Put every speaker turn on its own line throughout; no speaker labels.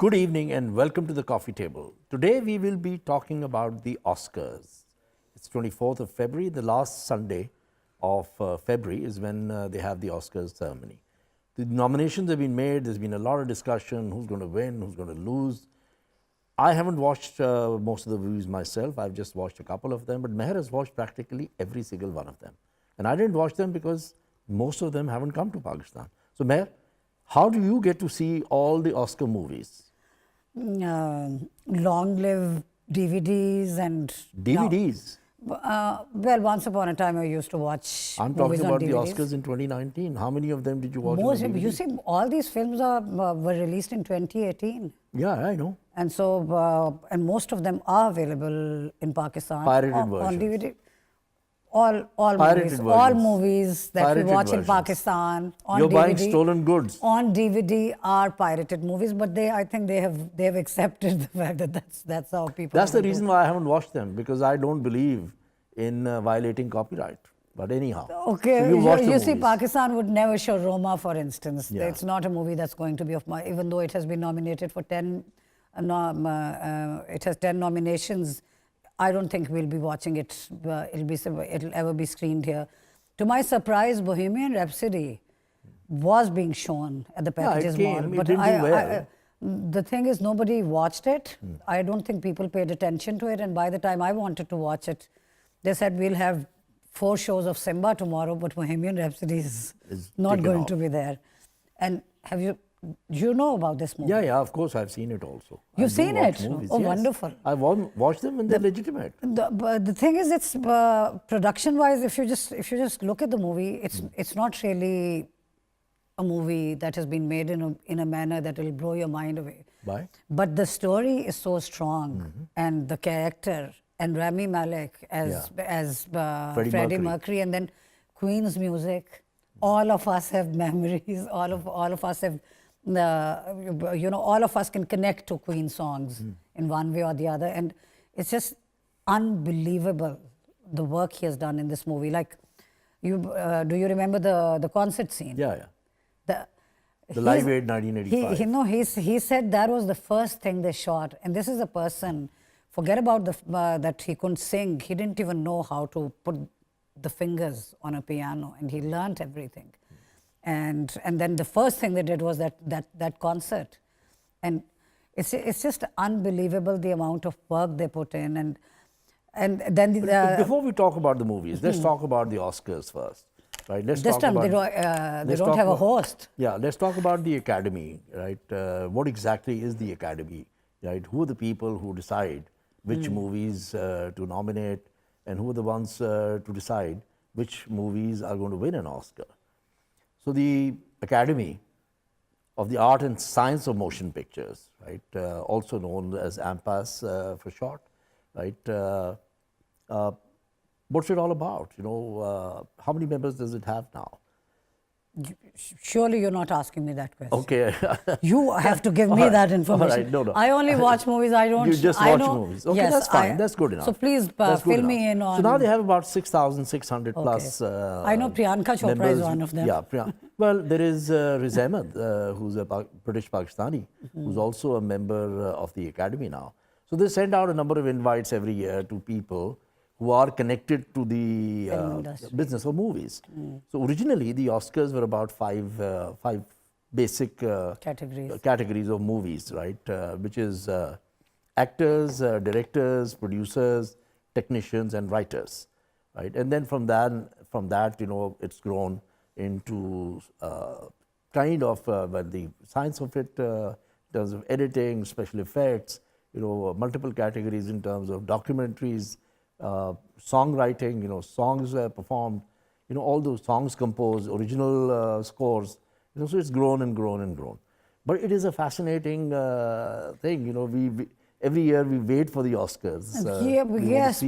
Good evening and welcome to the coffee table. Today we will be talking about the Oscars. It's 24th of February, the last Sunday of February is when they have the Oscars ceremony. The nominations have been made, there's been a lot of discussion, who's going to win, who's going to lose. I haven't watched most of the movies myself, I've just watched a couple of them, but Mehr has watched practically every single one of them. And I didn't watch them because most of them haven't come to Pakistan. So Mehr, how do you get to see all the Oscar movies?
Long live DVDs and...
DVDs?
Well, once upon a time I used to watch
I'm
movies
talking about
on
the
DVDs.
Oscars in 2019. How many of them did you watch
Most,
on DVD?
you see, all these films were released in 2018.
Yeah, I know.
And so, and most of them are available in Pakistan.
Pirated
on
versions.
DVD. All
Pirated
movies that
Pirated
we watch
versions.
in Pakistan on
You're
DVD.
buying stolen goods.
On DVD are pirated movies, but I think they have accepted the fact that that's how people.
That's the
do.
reason why I haven't watched them, because I don't believe in violating copyright. But anyhow,
Okay,
so you watch the
you see,
movies.
Pakistan would never show Roma, for instance.
Yeah.
It's not a movie that's going to be of my, even though it has been nominated for 10, it has 10 nominations. I don't think we'll be watching it. It'll ever be screened here. To my surprise, Bohemian Rhapsody was being shown at the Packages Mall.
It didn't do well.
The thing is, nobody watched it. I don't think people paid attention to it. And by the time I wanted to watch it, they said we'll have 4 shows of Simba tomorrow, but Bohemian Rhapsody is not going to be there. And you know about this movie?
Yeah, of course, I've seen it also.
You've seen it?
Movies,
Oh,
yes.
wonderful.
I've watched them and they're legitimate.
But the thing is, it's production-wise. If you just look at the movie, it's not really a movie that has been made in a manner that will blow your mind away.
Why?
But the story is so strong, and the character, and Rami Malek as Freddie Mercury, and then Queen's music. All of us have memories. All of us have. All of us can connect to Queen songs in one way or the other, and it's just unbelievable the work he has done in this movie. Like, do you remember the concert scene?
Yeah. The Live Aid 1985.
He said that was the first thing they shot, and this is a person. Forget about that he couldn't sing. He didn't even know how to put the fingers on a piano, and he learnt everything. And then the first thing they did was that concert, and it's just unbelievable the amount of work they put in, and then
But before we talk about the movies, let's talk about the Oscars first, right?
This time they don't have a host.
Yeah, let's talk about the Academy, right? What exactly is the Academy, right? Who are the people who decide which movies to nominate, and who are the ones to decide which movies are going to win an Oscar? So the Academy of the Art and Science of Motion Pictures, right, also known as AMPAS for short, right? What's it all about? How many members does it have now?
Surely you're not asking me that question.
Okay.
You have to give me that information.
All right. No.
I only watch movies. I don't.
You just
I
watch
know,
movies. Okay,
yes,
that's fine. That's good enough.
So please
That's good
fill me
enough.
in on.
So now they have about 6,600 plus.
I know Priyanka Chopra
members.
is one of them.
Yeah. Well, there is Riz Ahmed, who's a British Pakistani, who's also a member of the Academy now. So they send out a number of invites every year to people who are connected to the business of movies. So originally, the Oscars were about five basic categories of movies, right? Which is actors, directors, producers, technicians, and writers, right? And then from that, it's grown into kind of the science of it, in terms of editing, special effects, multiple categories in terms of documentaries, songwriting, songs performed, all those songs composed, original scores, so it's grown and grown and grown. But it is a fascinating thing, we every year we wait for the Oscars.
Yes,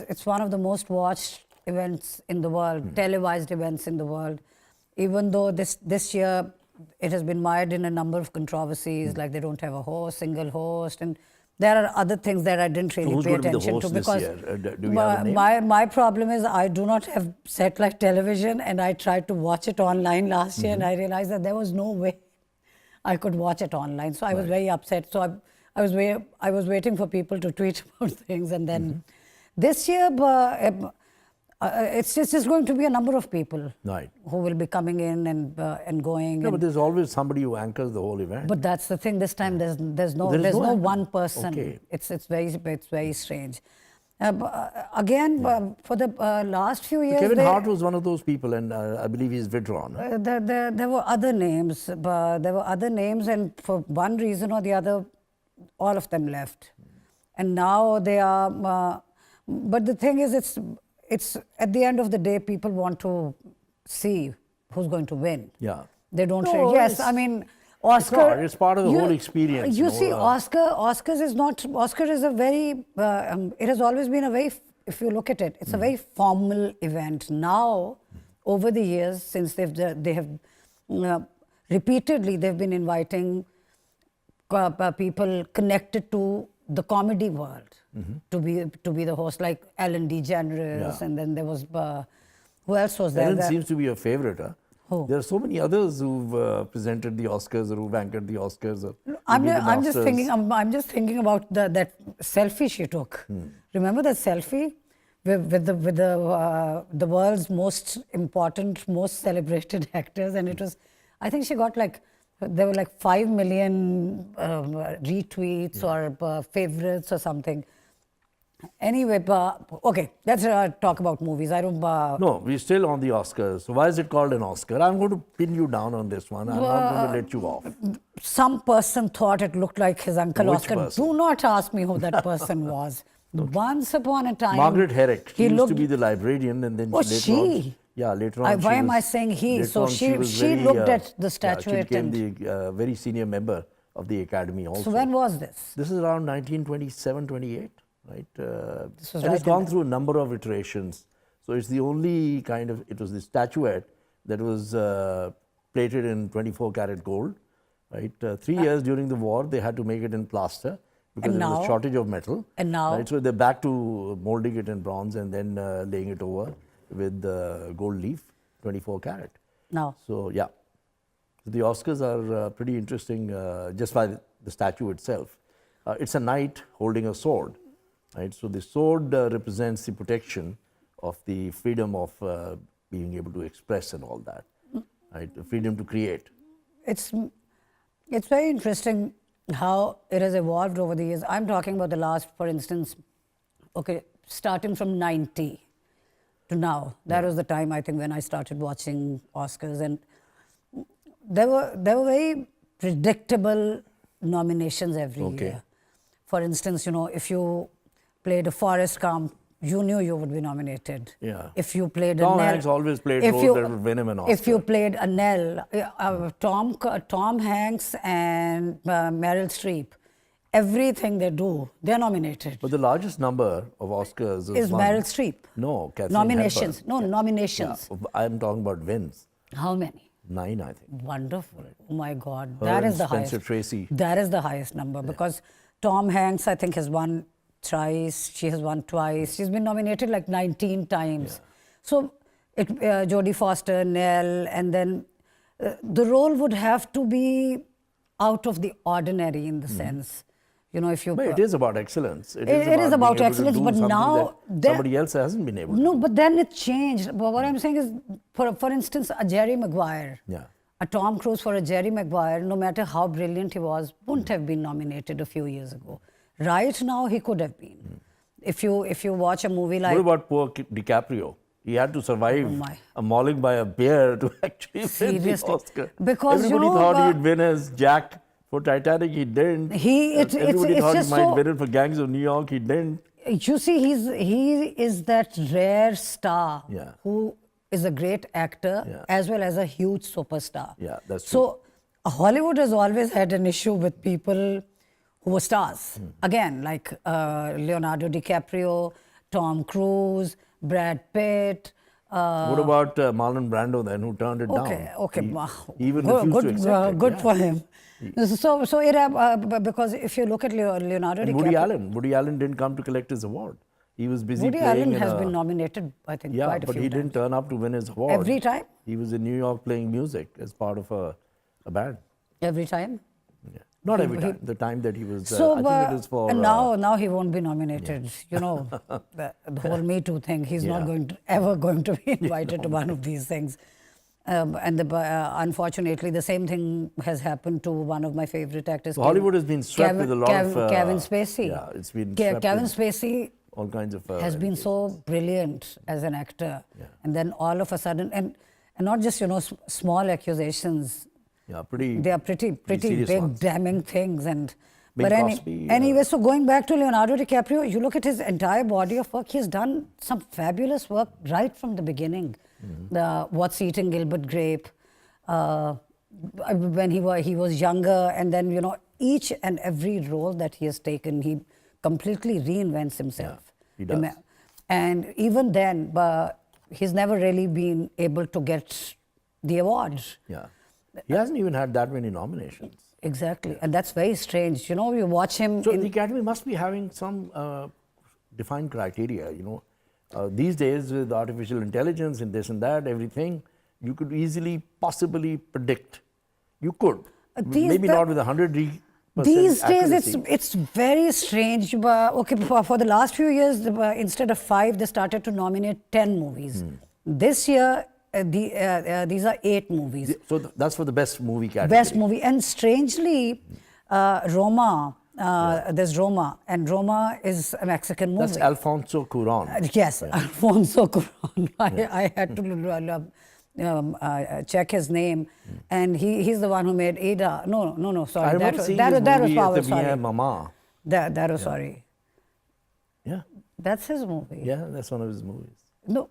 it's one of the most watched events in the world, televised events in the world, even though this year it has been mired in a number of controversies, like they don't have a single host, and there are other things that I didn't really pay attention to, because my problem is I do not have satellite television, and I tried to watch it online last year, and I realized that there was no way I could watch it online. So I was very upset. So I was waiting for people to tweet about things, and then this year it's just going to be a number of people who will be coming in and going.
No, but there's always somebody who anchors the whole event.
But that's the thing. This time there's no one person.
Okay.
It's very strange. Again, for the last few years,
Kevin Hart was one of those people, and I believe he's withdrawn.
There were other names, and for one reason or the other, all of them left, and now they are. But the thing is, it's at the end of the day, people want to see who's going to win.
Yeah,
they don't say yes. I mean, Oscar.
It's part of the whole experience.
You see, Oscar is a very. It has always been a very. If you look at it, it's a very formal event. Now, over the years, since they have repeatedly they've been inviting people connected to the comedy world to be the host, like Ellen DeGeneres, and then there was who else was there?
Ellen seems to be a favorite, huh?
Who?
There are so many others who've presented the Oscars or who've anchored the Oscars.
I'm just thinking about that selfie she took. Remember that selfie with the world's most important, most celebrated actors, and it was, I think she got like, there were like 5 million retweets or favorites or something. Anyway, okay, let's talk about movies. I don't.
No, we're still on the Oscars. So why is it called an Oscar? I'm going to pin you down on this one. I'm not going to let you off.
Some person thought it looked like his uncle
Which
Oscar.
person?
Do not ask me who that person was. Once upon a time,
Margaret Herrick. She used to be the librarian, and then later on.
Why am I saying he? So she looked at the statuette.
She became the very senior member of the Academy also.
So when was this?
This is around 1927, 28. Right,
and
it's gone through a number of iterations. So it's the only it was the statuette that was plated in 24 karat gold. Right, 3 years during the war, they had to make it in plaster because there was a shortage of metal.
And now,
right, so they're back to molding it in bronze and then laying it over with gold leaf, 24 karat.
Now,
so yeah, the Oscars are pretty interesting just by the statue itself. It's a knight holding a sword. Right, so the sword represents the protection of the freedom of being able to express and all that, right? The freedom to create.
It's very interesting how it has evolved over the years. I'm talking about the last, for instance, okay, starting from 90 to now. That was the time, I think, when I started watching Oscars, and there were very predictable nominations every year. For instance, if you played a Forrest Gump, you knew you would be nominated.
Yeah.
If you played
Tom Hanks always played roles that would win him an Oscar.
If you played a Nell, Tom Hanks and Meryl Streep, everything they do, they're nominated.
But the largest number of Oscars is
Meryl Streep.
No, Kathleen
nominations.
Hepburn.
No, nominations.
Yeah, I'm talking about wins.
How many?
9, I think.
Wonderful. Oh my God,
Her
that
and
is the
Spencer
highest.
Tracy.
That is the highest number because Tom Hanks, I think, has won thrice. She has won twice. She's been nominated like 19 times. So, Jodie Foster, Nell, and then the role would have to be out of the ordinary in the sense. If you.
But it is about excellence.
It is about excellence, but now
somebody else hasn't been able to.
No, but then it changed. But what I'm saying is, for instance, a Jerry Maguire.
Yeah.
A Tom Cruise for a Jerry Maguire, no matter how brilliant he was, wouldn't have been nominated a few years ago. Right now, he could have been. If you watch a movie like...
What about poor DiCaprio? He had to survive a mauling by a bear to actually win the Oscar.
Because
everybody thought he'd win as Jack for Titanic. He didn't. Everybody thought he might win it for Gangs of New York. He didn't.
You see, he is that rare star who is a great actor as well as a huge superstar.
Yeah, that's true.
So Hollywood has always had an issue with people who were stars. Again, like Leonardo DiCaprio, Tom Cruise, Brad Pitt.
What about Marlon Brando then, who turned it down?
Okay.
He even refused to accept it.
Good for him. So because if you look at Leonardo DiCaprio...
Woody Allen didn't come to collect his award. He was busy
playing... Woody Allen has been nominated, I think, quite a few times.
Yeah, but he didn't turn up to win his award.
Every time?
He was in New York playing music as part of a band.
Every time?
Not every time. The time that he was,
So,
I think it was for...
and now he won't be nominated. You know, the whole Me Too thing. He's not ever going to be invited to one of these things. Unfortunately, the same thing has happened to one of my favorite actors.
So Hollywood has been swept with a lot of...
Kevin Spacey.
Yeah, it's been swept
Kevin
with
Spacey
all kinds of...
has been so brilliant as an actor.
Yeah.
And then all of a sudden, and not just, small accusations.
Yeah,
They are pretty big,
ones.
damning things.
Bing
But
Crosby,
anyway, so going back to Leonardo DiCaprio, you look at his entire body of work, he's done some fabulous work right from the beginning. What's Eating Gilbert Grape, when he was younger, and then, each and every role that he has taken, he completely reinvents himself.
Yeah, he does.
And even then, he's never really been able to get the awards.
Yeah. He hasn't even had that many nominations.
Exactly. And that's very strange. You watch him...
So the Academy must be having some defined criteria, These days with artificial intelligence and this and that, everything, you could easily, possibly predict. You could. Maybe not with 100%.
These days,
accuracy.
it's very strange. Okay, for the last few years, instead of 5, they started to nominate 10 movies. This year, these are 8 movies.
So that's for the best movie category.
Best movie. And strangely, Roma, there's Roma, and Roma is a Mexican movie.
That's Alfonso Cuarón.
Yes, Alfonso Cuarón. I had to check his name, and he's the one who made Ada. No, sorry.
I remember seeing this movie at the Mehr Mama.
That was sorry.
Yeah.
That's his movie.
Yeah, that's one of his movies.
No,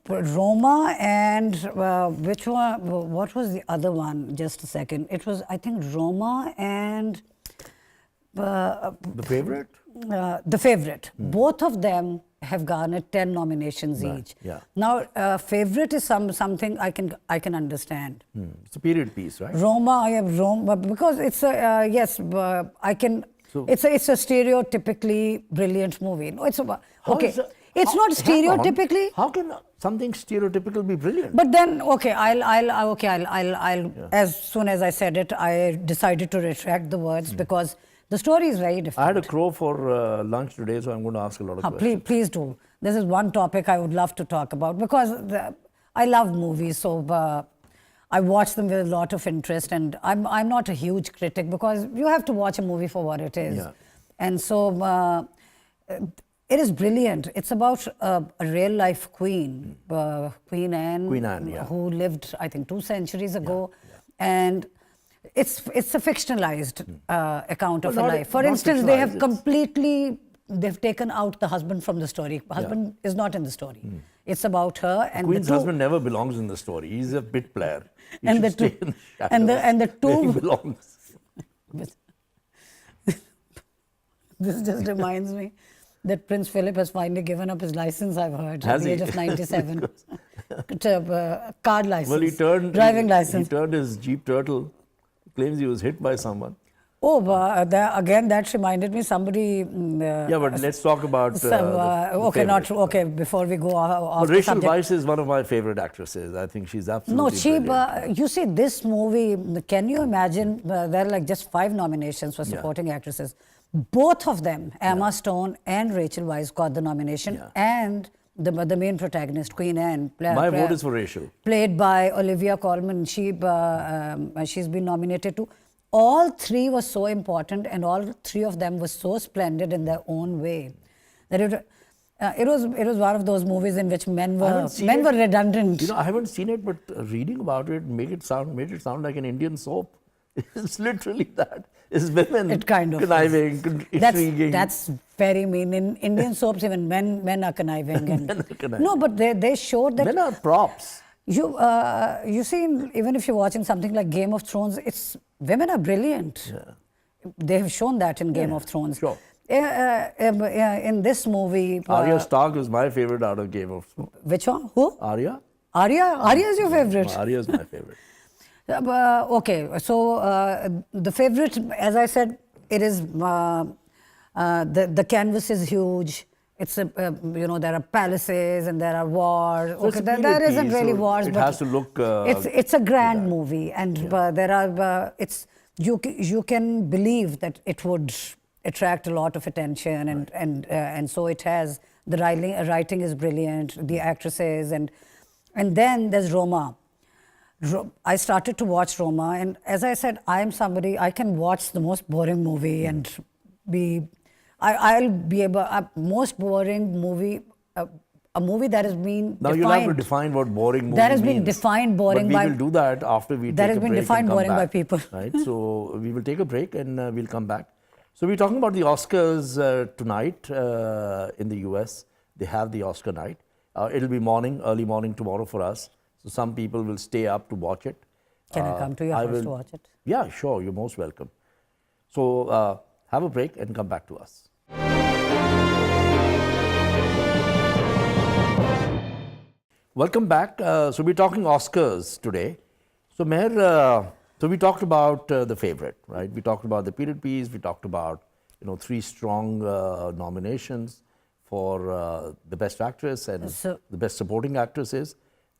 Roma and which one? What was the other one? Just a second. It was, I think, Roma and
The Favorite?
The Favorite. Both of them have garnered 10 nominations each.
Yeah.
Now, Favorite is something I can understand.
It's a period piece, right?
Roma, because it's a yes, I can.
So,
it's a stereotypically brilliant movie. No, it's okay. It's not stereotypically.
How can something stereotypical be brilliant?
But then, okay, I'll as soon as I said it, I decided to retract the words because the story is very different.
I had a crow for lunch today, so I'm going to ask a lot of questions.
Please do. This is one topic I would love to talk about because I love movies, so I watch them with a lot of interest, and I'm not a huge critic because you have to watch a movie for what it is.
Yeah.
And so it is brilliant. It's about a real life queen, Queen Anne,
yeah.
who lived, I think, 2 centuries ago. Yeah. And it's a fictionalized account of her life. For instance, they have they've taken out the husband from the story. Husband is not in the story. It's about her. And
Queen's husband never belongs in the story. He's a bit player. He
and the
stay
two,
in the
and the two
where he belongs.
This just reminds me that Prince Philip has finally given up his license, I've heard, at the age of 97. Card license, driving license.
He turned his Jeep Turtle. Claims he was hit by someone.
Oh, again, that reminded me somebody...
yeah, but let's talk about...
okay, before we go off
but
the
Rachel
subject.
Weisz is one of my favorite actresses. I think she's absolutely brilliant.
You see, this movie, can you imagine, there are like just 5 nominations for supporting actresses. Both of them, Emma Stone and Rachel Weisz, got the nomination, and the main protagonist, Queen Anne.
My vote is for Rachel.
Played by Olivia Colman. She's been nominated too. All 3 were so important, and all 3 of them were so splendid in their own way that it was one of those movies in which men were redundant.
I haven't seen it, but reading about it made it sound like an Indian soap. It's literally that. It's women conniving, intriguing.
That's very mean. In Indian soaps, even men are conniving. And
men are conniving.
No, but they showed that...
Men are props.
You see, even if you're watching something like Game of Thrones, women are brilliant.
Yeah.
They have shown that in Game of Thrones.
Sure.
In this movie...
Arya Stark is my favorite out of Game of Thrones.
Which one? Who?
Arya.
Arya is your favorite?
Arya is my favorite.
Okay, so the favorite, as I said, it is the canvas is huge. It's there are palaces and there are wars.
So
okay, there isn't really wars,
it
but
has to look.
It's a grand movie, and there are you can believe that it would attract a lot of attention, and so it has. The writing is brilliant, the actresses, and then there's Roma. I started to watch Roma, and as I said, I'm somebody, I can watch the most boring movie and I'll be able, most boring movie, a movie that has been
now
defined.
You'll have to define what boring movie
that has
means.
been defined boring
but we will do that after we
that
take
has
a
been
break
defined
and come
boring by
back,
people.
right? So we will take a break and we'll come back. So we're talking about the Oscars tonight in the US. They have the Oscar night. It'll be early morning tomorrow for us. So some people will stay up to watch it.
Can I come to your house to watch it?
Yeah, sure. You're most welcome. So have a break and come back to us. Welcome back. So we're talking Oscars today. So Mehr, so we talked about the favorite, right? We talked about the period piece. We talked about 3 strong nominations for the best actress and the best supporting actresses.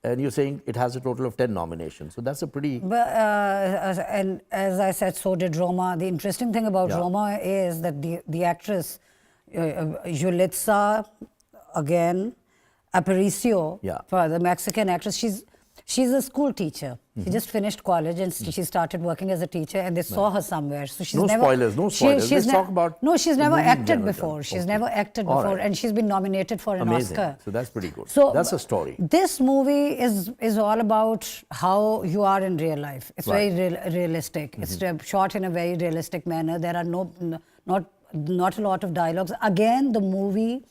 And you're saying it has a total of 10 nominations. So that's a pretty...
and as I said, so did Roma. The interesting thing about Roma is that the actress, Yulitza, again, Aparicio, for the Mexican actress, she's a school teacher. She just finished college and she started working as a teacher, and they saw her somewhere. So she's
no
never
spoilers. Let's talk about.
No, she's never acted before. She's never acted before, and she's been nominated for an Oscar.
So that's pretty good.
So
that's a story.
This movie is all about how you are in real life. It's very realistic. It's shot in a very realistic manner. There are not a lot of dialogues. Again, the movie.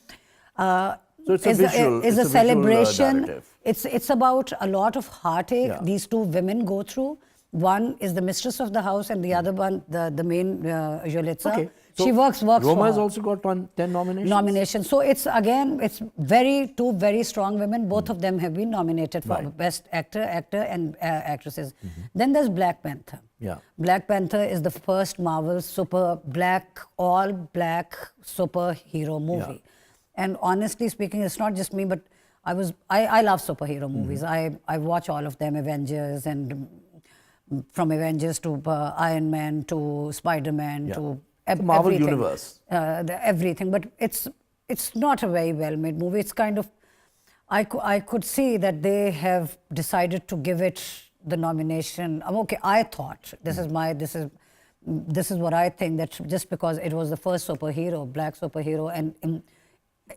So it's a
celebration. It's about a lot of heartache these 2 women go through. One is the mistress of the house, and the other one, the main Yulitza.
Okay. So
she works
Roma
for
has also got 10 nominations.
So it's 2 very strong women. Both of them have been nominated for best actor, and actresses. Then there's Black Panther. Black Panther is the first Marvel all black superhero movie. And honestly speaking, it's not just me, but I love superhero movies. I watch all of them, Avengers, and from Avengers to Iron Man to Spider-Man to
the Marvel
everything.
Universe.
Everything, but it's not a very well-made movie. It's kind of, I could see that they have decided to give it the nomination. Okay, I thought this is what I think, that just because it was the first black superhero, and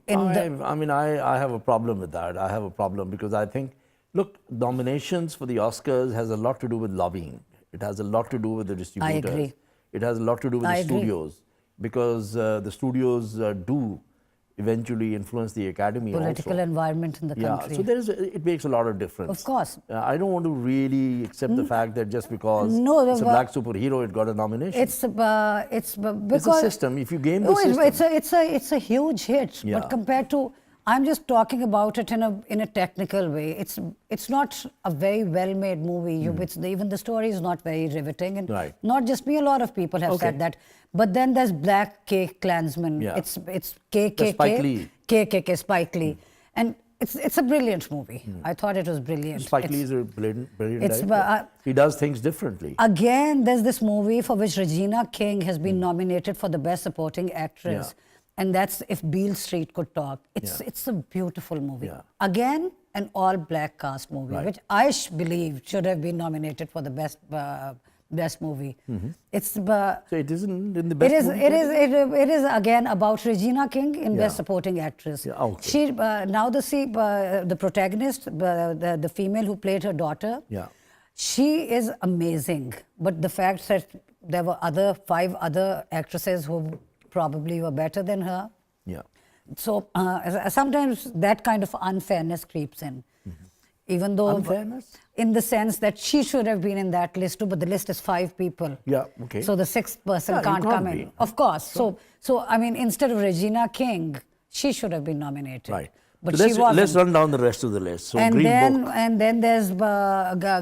I have a problem with that. I have a problem because I think, look, nominations for the Oscars has a lot to do with lobbying. It has a lot to do with the distributors.
I agree.
It has a lot to do with the studios, because the studios do eventually influence the academy
political
also.
environment in the country.
So it makes a lot of difference.
Of course.
I don't want to really accept the fact that just because it's a black superhero, it got a nomination.
It's because
it's a system. If you game the system,
it's a huge hit. But compared to, I'm just talking about it in a technical way. It's not a very well-made movie. Even the story is not very riveting, and not just me. A lot of people have said that. But then there's Black Klansman. It's KKK, Spike Lee, and it's a brilliant movie. I thought it was brilliant.
Spike Lee is a brilliant director. He does things differently.
Again, there's this movie for which Regina King has been nominated for the Best Supporting Actress. And that's If Beale Street Could Talk. It's a beautiful movie. Again, an all-black cast movie, which I believe should have been nominated for the best movie.
So it isn't in the best movie?
It is again about Regina King in Best Supporting Actress. She now the protagonist, the female who played her daughter, she is amazing. But the fact that there were 5 other actresses who probably were better than her. So sometimes that kind of unfairness creeps in. Even though,
unfairness?
In the sense that she should have been in that list too, but the list is 5 people. So the 6th person can't come in. Of course. So I mean, instead of Regina King, she should have been nominated. But
so
she wasn't.
Let's run down the rest of the list. So
and
Green Book.
And then there's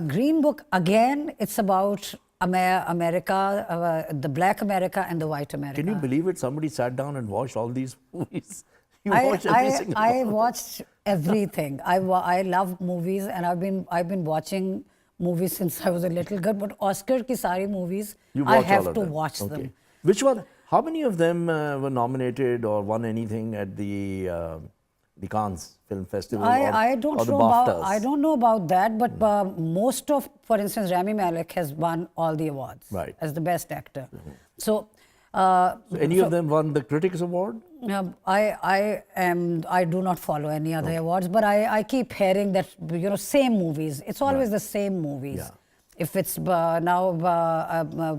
Green Book. Again, it's about America, the Black America and the White America.
Can you believe it? Somebody sat down and watched all these movies. You watched every single one.
I watched everything. I love movies, and I've been watching movies since I was a little girl, but Oscar ki sari movies,
You
I
watch all
have
of
to
them.
watch
Okay.
them.
Which one? How many of them were nominated or won anything at the Cannes Film Festival
I
or
don't
the
know
BAFTAs?
about I don't know about that, but most of, for instance, Rami Malek has won all the awards
Right.
as the best actor. So,
So any of them won the Critics Award?
I do not follow any other awards, but I keep hearing that same movies. It's always the same movies.
Yeah.
If it's now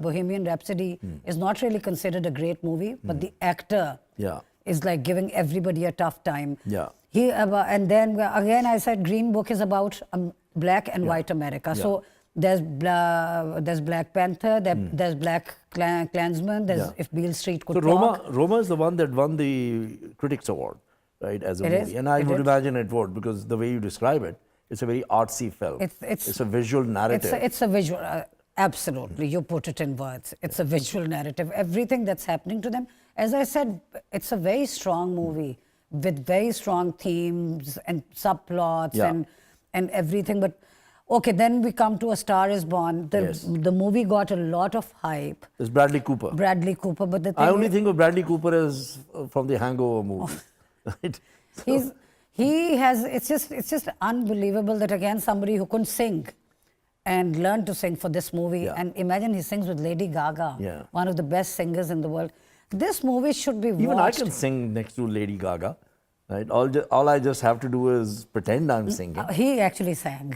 Bohemian Rhapsody is not really considered a great movie, but the actor
Yeah.
is like giving everybody a tough time.
Yeah.
And then again I said Green Book is about black and white America.
Yeah.
So there's Black Panther, there's Black Klansman, there's If Beale Street Could
So
Talk.
Roma is the one that won the Critics Award, right, as a
It
movie.
is,
And I
it
would
is.
imagine it would, because the way you describe it, it's a very artsy film. It's a visual narrative.
It's a visual, absolutely. You put it in words. It's a visual narrative. Everything that's happening to them, as I said, it's a very strong movie with very strong themes and subplots and everything. But okay, then we come to A Star Is Born. The movie got a lot of hype.
It's Bradley Cooper.
But the thing
I only think of Bradley Cooper as from the Hangover movie. Right? So-
it's just unbelievable that again somebody who couldn't sing and learned to sing for this movie.
Yeah.
And imagine he sings with Lady Gaga, one of the best singers in the world. This movie should be watched.
Even I can sing next to Lady Gaga. Right? All I just have to do is pretend I'm singing.
He actually sang.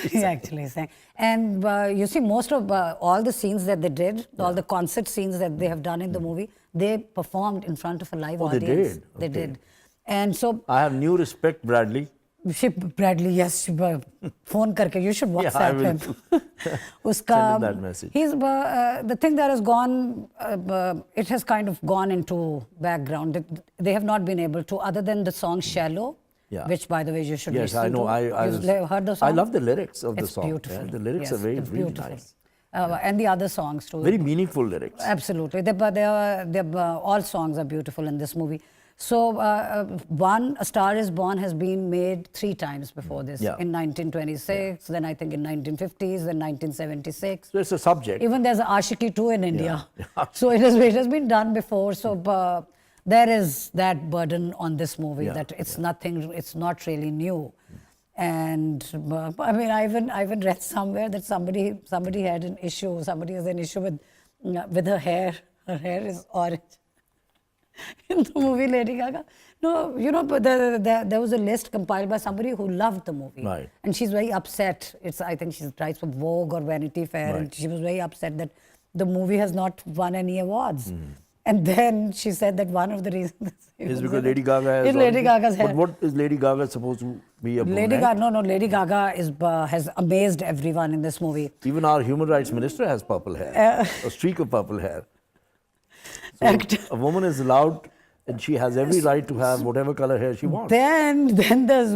He
actually sang. And you see, most of all the scenes that they did, all the concert scenes that they have done in the movie, they performed in front of a live audience.
They did?
They
Okay.
did. And so
I have new respect, Bradley.
Bradley, yes, phone karke, you should WhatsApp
I will
him.
send him that message.
He's the thing that has gone. It has kind of gone into background. They have not been able to, other than the song "Shallow," which, by the way, you should
Yes,
listen
I know.
to. You've heard the song?
I love the lyrics of the
It's
song.
beautiful.
Yeah, the lyrics
Yes,
are very,
it's
really
beautiful.
nice.
And the other songs too.
Very meaningful lyrics.
Absolutely. All songs are beautiful in this movie. So, A Star Is Born has been made 3 times before this.
Yeah.
In 1926, then I think in 1950s, then 1976.
So it's a subject.
Even there's Ashiki 2 in India.
Yeah.
So it has been done before. So there is that burden on this movie that it's nothing, it's not really new. And I mean, I even read somewhere that somebody had an issue. Somebody has an issue with her hair. Her hair is orange. In the movie Lady Gaga. No, but there was a list compiled by somebody who loved the movie.
Right.
And she's very upset. I think she writes for Vogue or Vanity Fair, and she was very upset that the movie has not won any awards. And then she said that one of the reasons
is because Lady Gaga has...
It's Lady Gaga's hair.
But what is Lady Gaga supposed to be a brunette?
Lady Gaga has amazed everyone in this movie.
Even our human rights minister has purple hair. A streak of purple hair. So a woman is allowed, and she has every right to have whatever color hair she wants.
Then there's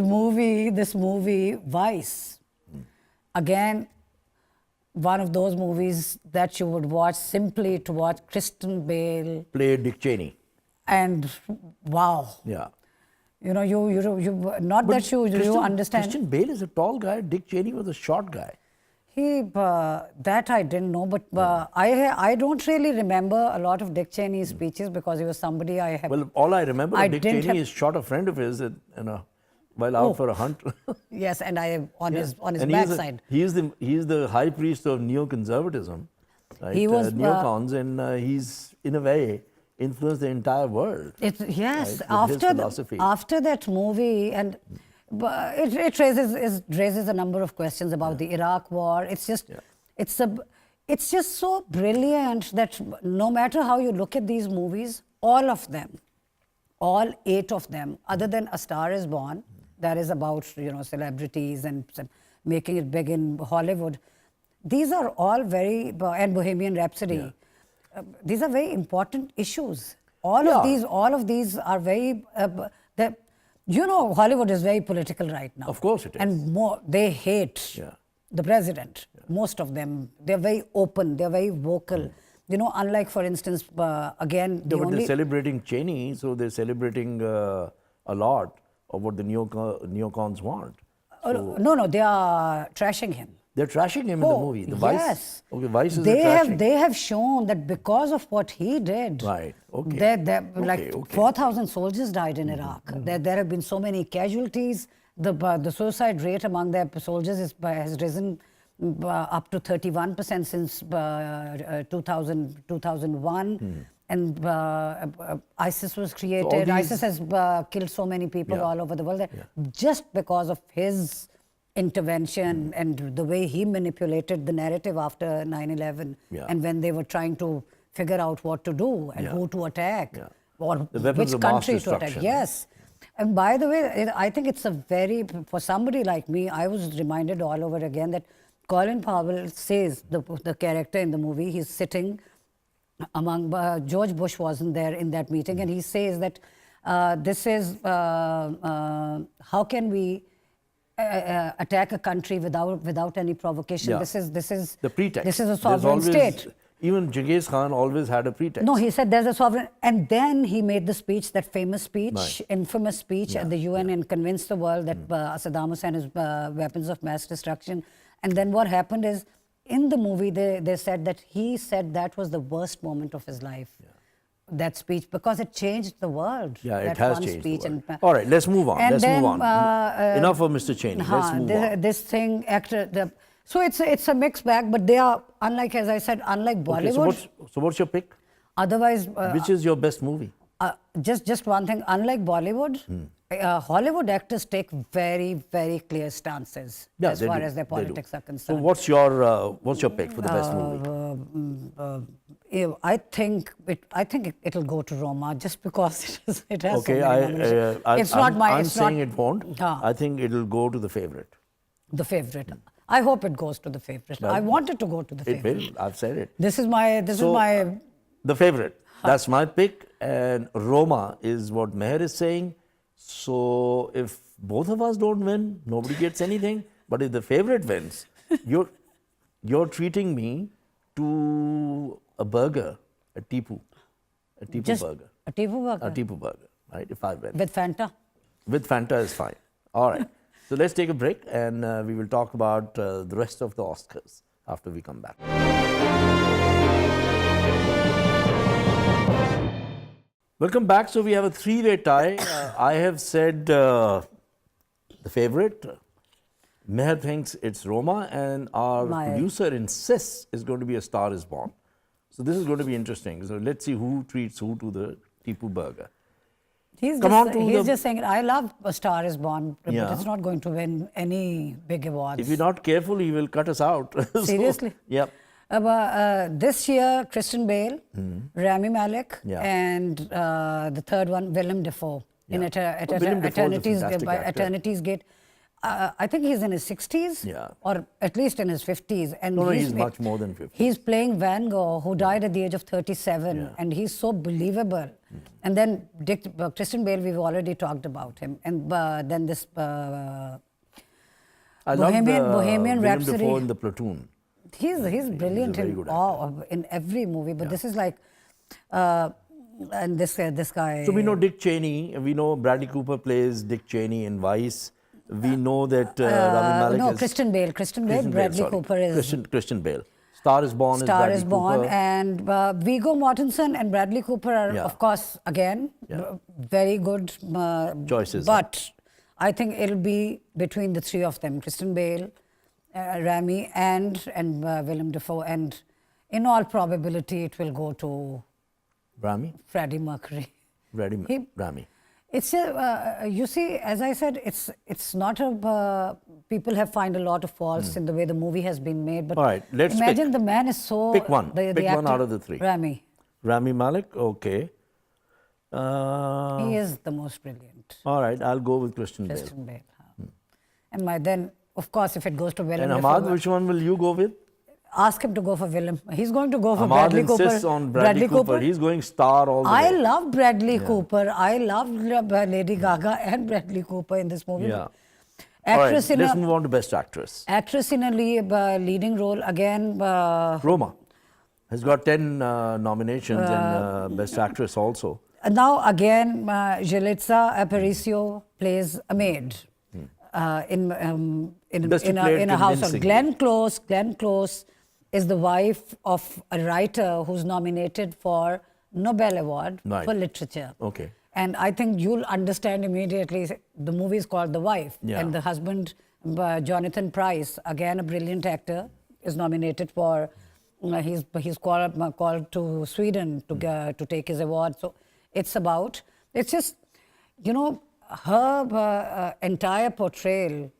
this movie Vice. Again, one of those movies that you would watch simply to watch Kristen Bale
Play Dick Cheney.
and wow.
Yeah.
You not that you understand.
Christian Bale is a tall guy. Dick Cheney was a short guy.
That I didn't know, but I don't really remember a lot of Dick Cheney's speeches because he was somebody I have.
Well, all I remember of Dick Cheney is shot a friend of his while out for a hunt.
Yes, and on his
and
backside.
He is the high priest of neoconservatism, right?
He was
neocons, and he's in a way influenced the entire world.
Yes,
right, with his philosophy.
After that movie, and it raises a number of questions about the Iraq War. It's just so brilliant that no matter how you look at these movies, all of them, all 8 of them, other than A Star Is Born, that is about celebrities and making it big in Hollywood. These are all and Bohemian Rhapsody. These are very important issues. All of these are very. Hollywood is very political right now.
Of course it is.
And they hate the president. Most of them. They're very open. They're very vocal. Unlike, for instance, again,
they're celebrating Cheney, so they're celebrating a lot of what the neocons want.
No, they are trashing him.
They're trashing him in the movie. The Vice.
Yes.
Okay, Vice is
they
trashing.
have they have shown that because of what he did,
Right. Okay.
like 4,000 soldiers died in Iraq. There have been so many casualties. The suicide rate among their soldiers has risen up to 31% since 2001. And ISIS was created. ISIS has killed so many people all over the world just because of his intervention and the way he manipulated the narrative after 9/11 and when they were trying to figure out what to do and who to attack or which country to attack. Yes. And by the way, I think it's for somebody like me, I was reminded all over again that Colin Powell says, the character in the movie, he's sitting among, George Bush wasn't there in that meeting, and he says that this is, how can we attack a country without any provocation? This is
the pretext.
This is a sovereign state.
Even Genghis Khan always had a pretext.
No, he said there's a sovereign, and then he made the speech, that famous speech, infamous speech at the UN, and convinced the world that Saddam Hussein is weapons of mass destruction. And then what happened is, in the movie, they said that he said that was the worst moment of his life. That speech, because it changed the world.
Yeah, it has changed the world. All right, let's move on. Enough of Mr. Cheney. Let's move on.
This thing, so it's a mixed bag, but they are, unlike, as I said, unlike Bollywood.
Okay, so what's your pick?
Otherwise,
which is your best movie?
Just one thing. Unlike Bollywood, Hollywood actors take very, very clear stances as far as their politics are concerned.
So what's your pick for the best movie?
I think it'll go to Roma just because it has.
Okay, I'm saying it won't. I think it'll go to The Favourite.
The Favourite. I hope it goes to The Favourite. I want it to go to The Favourite.
It will. I've said it.
This is my.
The Favourite. That's my pick, and Roma is what Mehr is saying. So if both of us don't win, nobody gets anything. But if The Favourite wins, you're treating me to a burger, a Tipu burger.
A Tipu burger?
A Tipu burger, right, if I win.
With Fanta?
With Fanta is fine. All right. So let's take a break, and we will talk about the rest of the Oscars after we come back. Welcome back. So we have a three-way tie. I have said The Favourite. Mehr thinks it's Roma, and our producer insists it's going to be A Star Is Born. So this is going to be interesting. So let's see who treats who to the Tipu burger.
He's just saying, I love A Star Is Born, but it's not going to win any big awards.
If you're not careful, he will cut us out.
Seriously?
Yep.
This year, Christian Bale, Rami Malek, and the third one, Willem Dafoe, in Eternity's Gate. I think he's in his 60s, or at least in his 50s. And
he's much more than 50.
He's playing Van Gogh, who died at the age of 37, and he's so believable. And then Christian Bale, we've already talked about him. And then this Bohemian Rhapsody.
Dafoe in The Platoon.
He's brilliant in every movie, but this is like, and this guy.
So we know Dick Cheney. We know Bradley Cooper plays Dick Cheney in Vice. We know that Rami Malek is...
Christian Bale. Bradley Cooper is...
Christian Bale. Star is Born is Bradley Cooper.
And Viggo Mortensen and Bradley Cooper are, of course, again, very good
choices.
But I think it'll be between the three of them, Christian Bale, Rami, and Willem Dafoe. And in all probability, it will go to... Freddie Mercury.
Rami.
It's you see, as I said, it's not a people have found a lot of faults in the way the movie has been made. But
all right, let's
imagine the man is so
pick one. Pick one out of the three. Rami Malek. Okay.
He is the most brilliant.
All right, I'll go with Christian Bale.
And then, of course, if it goes to Willem
Dafoe. And Ahmad, which one will you go with?
Ask him to go for Willem. He's going to go for
Ahmad
Bradley Cooper.
insists on Bradley Cooper. He's going star all the way.
I love Bradley Cooper. I love Lady Gaga and Bradley Cooper in this movie.
Yeah. Let's move on to Best Actress.
Actress in a leading role, again...
Roma has got 10 nominations and Best Actress also.
Now, again, Yalitza Aparicio plays a maid.
Best who played
in a household.
convincingly.
Glenn Close is the wife of a writer who's nominated for Nobel Award
Right.
for literature.
Okay.
And I think you'll understand immediately. The movie is called The Wife,
Yeah.
and the husband, Jonathan Pryce, again a brilliant actor, is nominated for. He's called to Sweden to take his award. So it's just, her entire portrayal.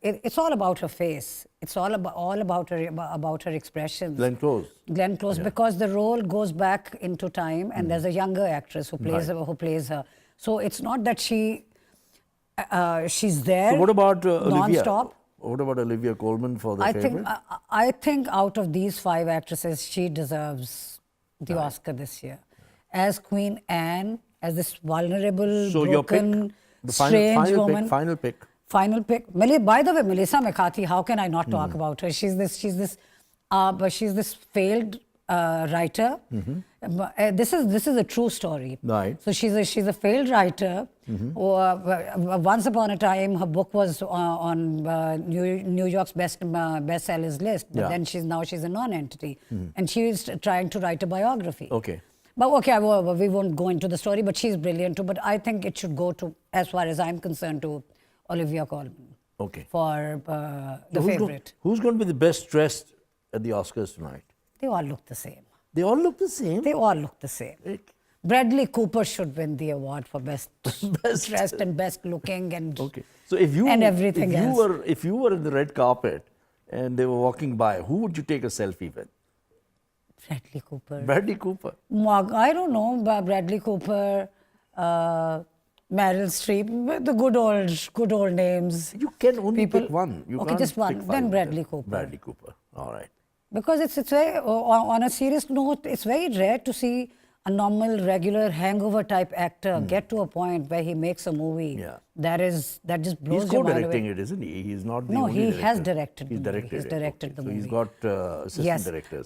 It's all about her face. It's all about her expressions.
Glenn Close.
Glenn Close, because the role goes back into time, and there's a younger actress who plays her. So it's not that she's there.
So what about Olivia?
Non-stop.
What about Olivia Colman for the favorite?
I think out of these 5 actresses, she deserves the Oscar this year. As Queen Anne, as this vulnerable,
So
broken,
the
strange woman.
final pick.
Final pick. By the way, Melissa McCarthy, how can I not talk about her? She's this failed writer. This is a true story.
Right.
So she's a failed writer. Once upon a time, her book was on New York's bestsellers list. But then she's a non-entity, and she is trying to write a biography.
Okay.
But we won't go into the story. But she's brilliant too. But I think it should go to, as far as I'm concerned, to Olivia Colman.
Okay.
For the favorite.
Who's going to be the best dressed at the Oscars tonight?
They all look the same.
They all look the same.
They all look the same. Bradley Cooper should win the award for best dressed and best looking and
Okay. So if you
and everything else.
If you were in the red carpet and they were walking by, who would you take a selfie with?
Bradley Cooper.
Bradley Cooper.
I don't know, Bradley Cooper, Meryl Streep, the good old names.
You can only pick one. You
okay,
can't
just one.
pick 5
Then
of
Bradley
them.
Cooper.
Bradley Cooper. All right.
Because it's very, on a serious note, it's very rare to see a normal, regular hangover type actor get to a point where he makes a movie that just blows
He's
your mind
co-directing
away.
it, isn't he? He's not the
No,
only
he
director.
has directed
He's
the movie.
directed
He's
it.
directed
Okay.
the
So
movie.
he's got assistant directors.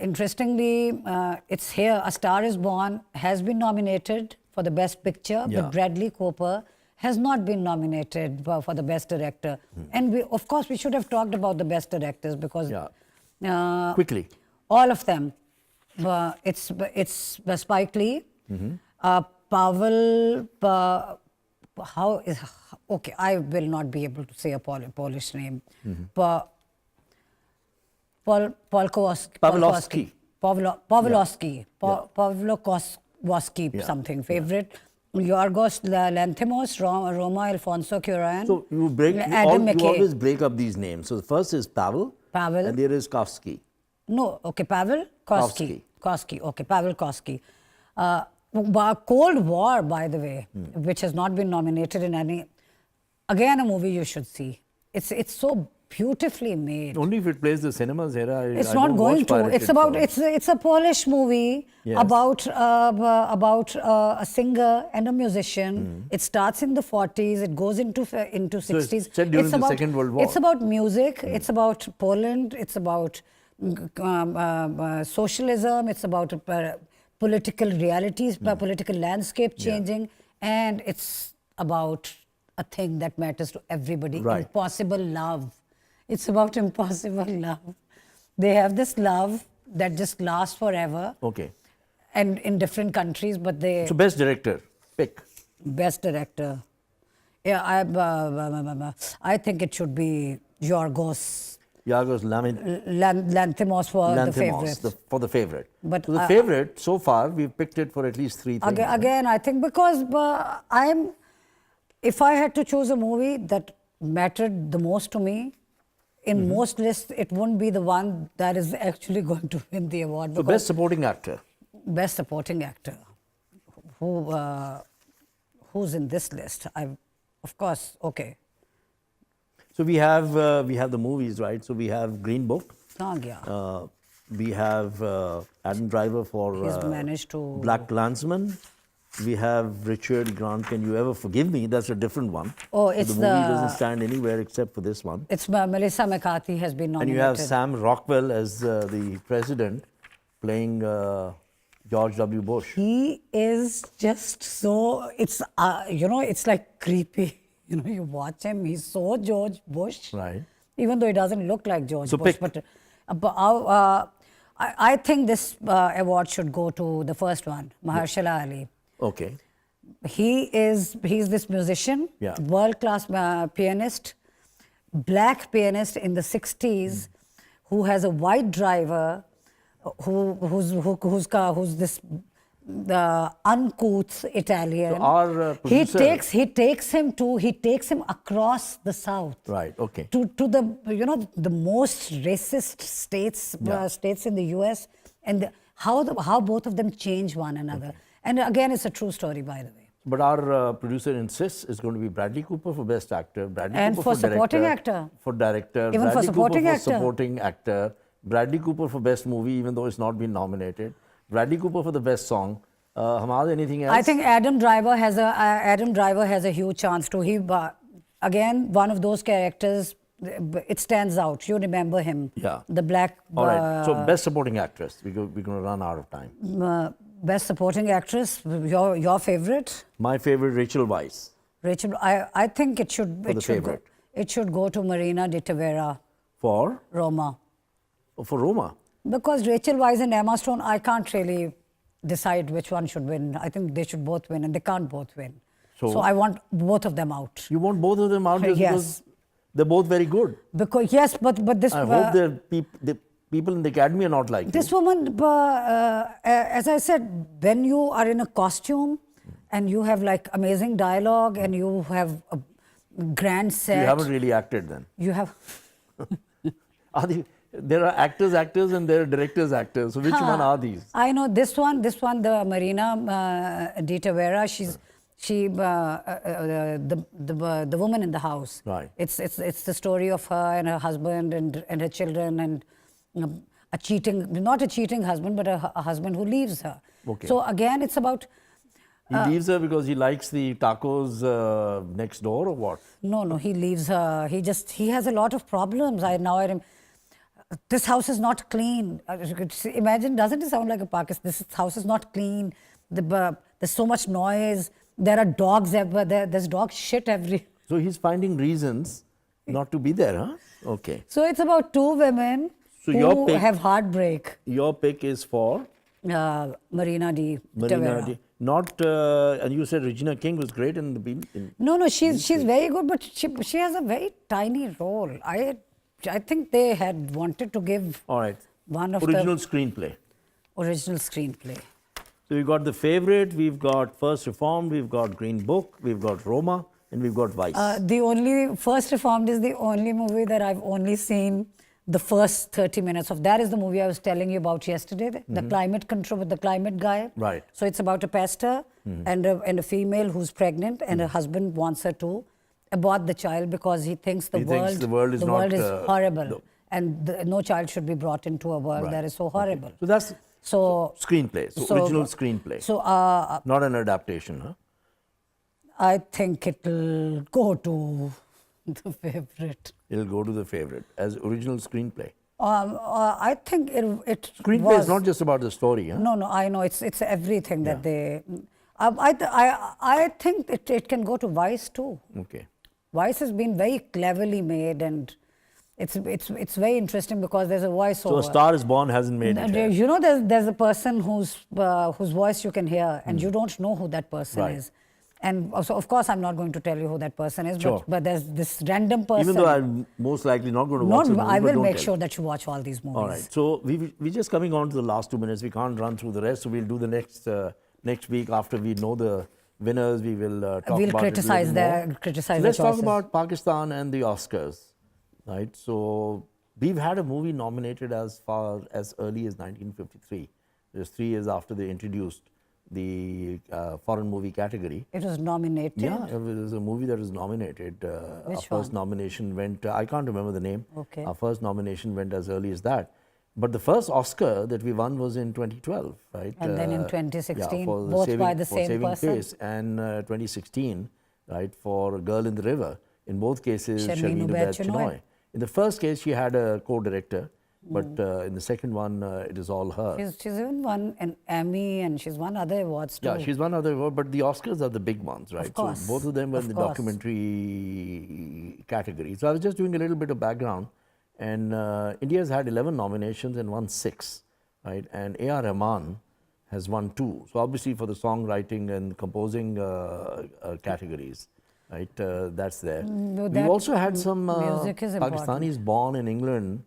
Interestingly, it's here. A Star is Born has been nominated for the Best Picture, but Bradley Cooper has not been nominated for the Best Director. And of course, we should have talked about the Best Directors because
quickly,
all of them. It's Spike Lee, Pavel. Okay, I will not be able to say a Polish name.
Pawlowski.
Pawlowski, something favorite. Yorgos Lanthimos, Roma Alfonso Cuarón,
So you
Adam McKay.
always break up these names. So the first is Pavel.
Pavel.
And there is Kowski.
No, okay, Pavel Kowski. Okay, Pavel Kowski. Cold War, by the way, which has not been nominated in any. Again, a movie you should see. It's so beautifully made.
Only if it plays the cinemas here.
It's not going to. It's a Polish movie about a singer and a musician. It starts in the 40s. It goes into 60s.
So it's set during the Second World War.
It's about music. It's about Poland. It's about socialism. It's about political realities, political landscape changing, and it's about a thing that matters to everybody.
Right.
Impossible love. It's about impossible love. They have this love that just lasts forever.
Okay.
And in different countries, but they.
So best director, pick.
Best director. Yeah, I think it should be Yorgos Lanthimos for the favorite.
For the favorite.
But
so the favorite, so far, we've picked it for at least 3 things.
Again, I think because if I had to choose a movie that mattered the most to me, in most lists, it wouldn't be the one that is actually going to win the award.
So best supporting actor.
Best supporting actor. Who's in this list? Of course, okay.
So we have the movies, right? So we have Green Book. We have Adam Driver for
He's managed to
Black Klansman. We have Richard Grant, Can You Ever Forgive Me? That's a different one.
Oh, it's
the movie doesn't stand anywhere except for this one.
It's Melissa McCarthy has been nominated.
And you have Sam Rockwell as the president playing George W. Bush.
He is just so, it's like creepy. You watch him, he's so George Bush.
Right.
Even though he doesn't look like George
So
Bush.
pick.
I think this award should go to the first one, Mahershala Ali.
Okay.
He's this musician,
Yeah.
world-class pianist, black pianist in the 60s, who has a white driver, who's this uncouth Italian.
So our producer,
he takes him across the South.
Right. Okay.
To the the most racist states in the U.S. and how both of them change one another.
Okay.
And again, it's a true story, by the way.
But our producer insists it's going to be Bradley Cooper for Best Actor, Bradley
And
Cooper
for supporting
director,
actor.
for director,
Even for
Bradley
supporting
Cooper
actor.
for supporting actor, Bradley Cooper for Best Movie, even though it's not been nominated, Bradley Cooper for the Best Song. Hamad, anything else?
I think Adam Driver has a huge chance too. Again, one of those characters. It stands out. You remember him.
Yeah.
The black.
All right. So Best Supporting Actress. We're going to run out of time.
Best supporting actress. Your favorite.
My favorite, Rachel Weisz.
Rachel. I think it should.
For the favorite.
It should go to Marina de Tavera.
For?
Roma.
Oh, for Roma.
Because Rachel Weisz and Emma Stone, I can't really decide which one should win. I think they should both win, and they can't both win. So I want both of them out.
You want both of them out just because they're both very good.
Because yes, but this.
I hope the people in the academy are not like
this
you.
woman. As I said, when you are in a costume, and you have like amazing dialogue, and you have a grand set.
You haven't really acted then.
You have.
There are actors, and there are directors, actors. So which one are these?
I know this one, the Marina de Tavera. The woman in the house.
Right.
It's the story of her and her husband and her children and not a cheating husband, but a husband who leaves her.
Okay.
So again, it's about.
He leaves her because he likes the tacos next door, or what?
No, he leaves her. He has a lot of problems. This house is not clean. Imagine, doesn't it sound like a Pakistan? This house is not clean. There's so much noise. There are dogs everywhere. There's dog shit everywhere.
So he's finding reasons not to be there, huh? Okay.
So it's about two women who have heartbreak.
Your pick is for?
Marina de Tavera.
Not, and you said Regina King was great in the...
No, she's very good, but she has a very tiny role. I think they had wanted to give one of
original screenplay.
Original screenplay.
So we've got The Favourite, we've got First Reformed, we've got Green Book, we've got Roma, and we've got Vice.
First Reformed is the only movie that I've only seen the first 30 minutes of. That is the movie I was telling you about yesterday, the climate control with the climate guy.
Right.
So it's about a pastor and a female who's pregnant, and her husband wants her to abort the child because he thinks the world is horrible. No. And no child should be brought into a world that is so horrible.
Okay. So that's screenplay, original screenplay.
So
not an adaptation, huh?
I think it'll go to The Favourite.
It'll go to The Favourite as original screenplay.
I think it
screenplay is not just about the story, huh?
No, I know it's everything that they. I think it can go to Vice too.
Okay.
Vice has been very cleverly made, and it's very interesting because there's a voiceover.
So A Star Is Born hasn't made it.
You know, there's a person whose voice you can hear, and you don't know who that person is. And so, of course, I'm not going to tell you who that person is, but there's this random person.
Even though I'm most likely not going to watch the movie,
I will make sure that you watch all these movies.
All right. So we're just coming on to the last 2 minutes. We can't run through the rest, so we'll do the next week after we know the winners. We will talk about it.
We'll criticize
Let's talk about Pakistan and the Oscars, right? So we've had a movie nominated as far as early as 1953. Just 3 years after they introduced the foreign movie category.
It was nominated?
Yeah, it was a movie that was nominated.
Which
our first nomination went, I can't remember the name.
Okay.
Our first nomination went as early as that. But the first Oscar that we won was in 2012, right?
And then in 2016, both by the same person.
Face, and 2016, right, for Girl in the River. In both cases, Sharmeen Obaid Chinoy. In the first case, she had a co-director, but in the second one, it is all her.
She's even won an Emmy and she's won other awards too.
Yeah, she's won other awards, but the Oscars are the big ones, right?
Of course.
So both of them were in the
course.
documentary category. So I was just doing a little bit of background, and India has had 11 nominations and won 6, right? And A.R. Rahman has won 2. So obviously for the songwriting and composing categories, right? That's there. We've also had some Pakistanis born in England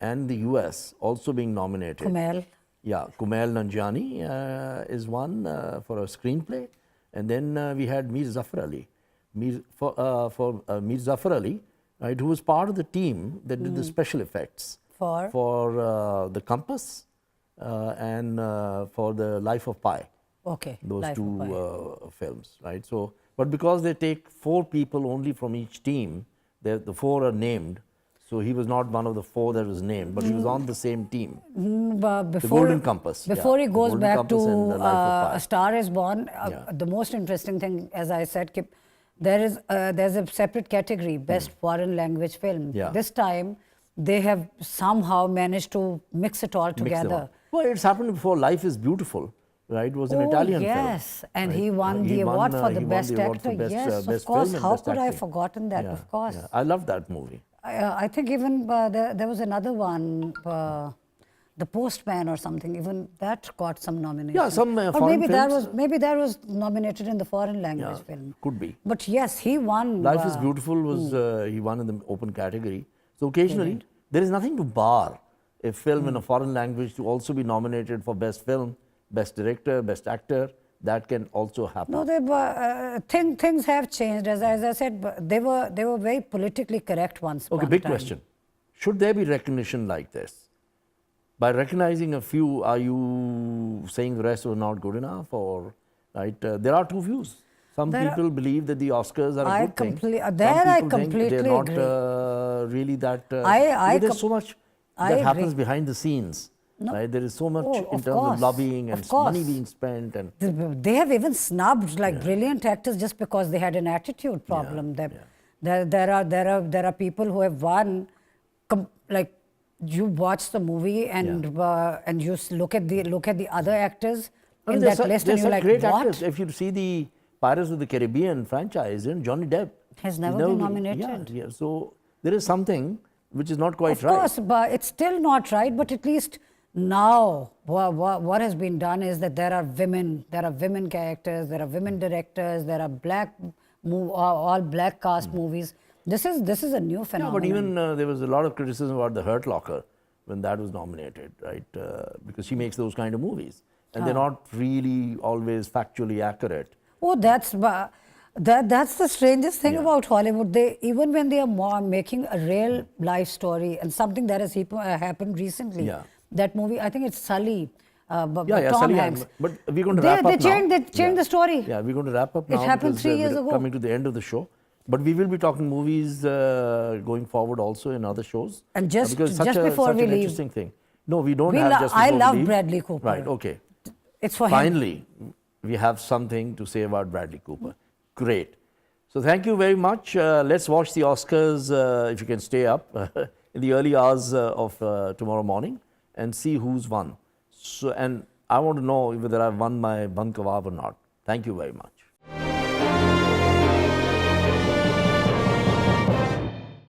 and the US also being nominated.
Kumail.
Yeah, Kumail Nanjiani is one for a screenplay. And then we had Meer Zafar Ali. Meer Zafar Ali, right, who was part of the team that did the special effects for The Compass and for The Life of Pi.
Okay.
Those two films, right? So, but because they take 4 people only from each team, the 4 are named. So he was not one of the 4 that was named, but he was on the same team. The Golden Compass.
Before he goes back to A Star Is Born, the most interesting thing, as I said, Kip, there's a separate category, Best Foreign Language Film. This time, they have somehow managed to mix it all together.
Well, it's happened before. Life is Beautiful, right? It was an Italian film.
Yes, and
right?
he won the award for the Best Actor. Yes, of course. How could I have forgotten that? Of course.
I love that movie.
I think even there was another one, The Postman or something. Even that got some nominations.
Yeah, some
or
foreign
maybe that was nominated in the foreign language film.
Could be.
But yes, he won.
Life is Beautiful was he won in the open category. So occasionally there is nothing to bar a film in a foreign language to also be nominated for Best Film, Best Director, Best Actor. That can also happen.
No, things have changed. As I said, they were very politically correct once.
Okay, big question. Should there be recognition like this? By recognizing a few, are you saying the rest were not good enough, or right? There are 2 views. Some people believe that the Oscars are a good thing.
I completely
they're not really that. There's so much that happens behind the scenes. No. Right? There is so much in terms of lobbying and money being spent, and
they have even snubbed brilliant actors just because they had an attitude problem. There are people who have won. Like you watch the movie and you look at the other actors in that list and you're like,
great
what?
Actors. If you see the Pirates of the Caribbean franchise, Johnny Depp
has never been nominated.
Yeah, so there is something which is not quite right.
Of course, but it's still not right. But at least now, what has been done is that there are women characters, there are women directors, there are all black cast movies. This is a new phenomenon.
Yeah, but even there was a lot of criticism about The Hurt Locker when that was nominated, right? Because she makes those kind of movies, and they're not really always factually accurate.
Oh, that's the strangest thing about Hollywood. Even when they are making a real life story and something that has happened recently. That movie, I think it's Sully. Tom
Sully
Hanks.
But we're going to wrap up now.
They changed the story.
Yeah, we're going to wrap up now.
It happened 3 years ago.
Coming to the end of the show. But we will be talking movies going forward also in other shows.
And just before
such
we
an
leave.
interesting thing. No, we don't have just before
I love
we leave.
Bradley Cooper.
Right, okay.
It's for
Finally, we have something to say about Bradley Cooper. Great. So thank you very much. Let's watch the Oscars, if you can stay up, in the early hours of tomorrow morning and see who's won. So, and I want to know whether I've won my bun kebab or not. Thank you very much.